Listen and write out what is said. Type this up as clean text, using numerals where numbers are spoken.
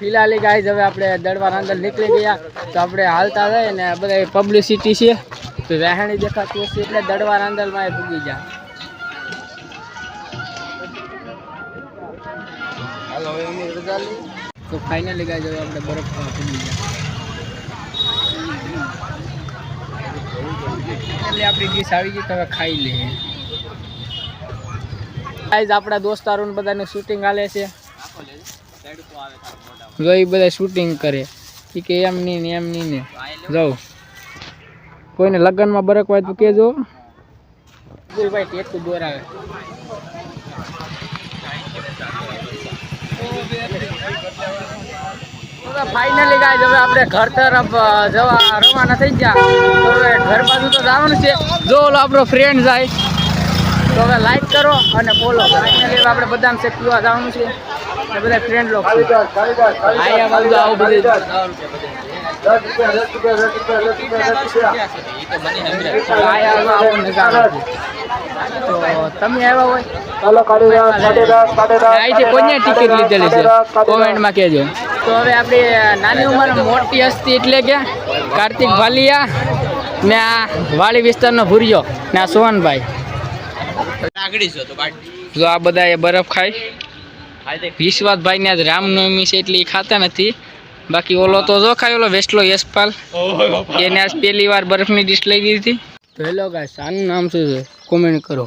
ફિલહાલ guys હવે આપણે દડવાના અંદર નીકળી ગયા તો આપણે હાલતા જાય ને બધા પબ્લિસિટી છે તો વહેણી દેખાતી હશે એટલે દડવાના અંદરમાં પૂગી જાય. હાલો હવે અમે રજા લઈ તો ફાઇનલી ગાઈસ હવે આપણે બરફ પૂગી ગયા. એટલે આપણી ડીશ આવી ગઈ તો હવે ખાઈ લઈએ. ગાઈસ આપણા દોસ્તારોને બધાનું શૂટિંગ હાલે છે. જો એ બધા શૂટિંગ કરે કે એમ નહીં ને જાઉં કોઈને લગ્નમાં બરક હોય તો કેજો. ભાઈ ટેટું દોરાવે ફાઇનલી ગાઈસ હવે આપણે ઘર તરફ જવા રવાના થઈ ગયા. તો હવે ઘર બાજુ તો જવાનું છે. જો ઓલો આપણો ફ્રેન્ડ જાય તો હવે લાઈક કરો અને ફોલો. ફાઇનલી આપણે બદામ શેક પીવા જવાનું છે. બધા ફ્રેન્ડ લોકો આયા બાજુ આવું બધું તો તમે આવ્યા હોય અહીંથી કોઈને ટિકિટ લીધેલી છે કોમેન્ટમાં કહેજો. તો હવે આપણી નાની ઉંમર મોટી હસ્તી એટલે કે કાર્તિક ભાલિયા ને આ વાડી વિસ્તારનો ભૂરિયો ને આ સોહનભાઈ જો આ બધા એ બરફ ખાય. વિશ્વાસભાઈ ને આજ રામનવમી છે એટલે ખાતા નથી. બાકી ઓલો તો જો ખાય ઓલો વેસ્ટલો યશપાલ એને આજ પહેલી વાર બરફની ડીશ લઈ દીધી. તો હેલો ગાઈસ આનું નામ શું છે કોમેન્ટ કરો.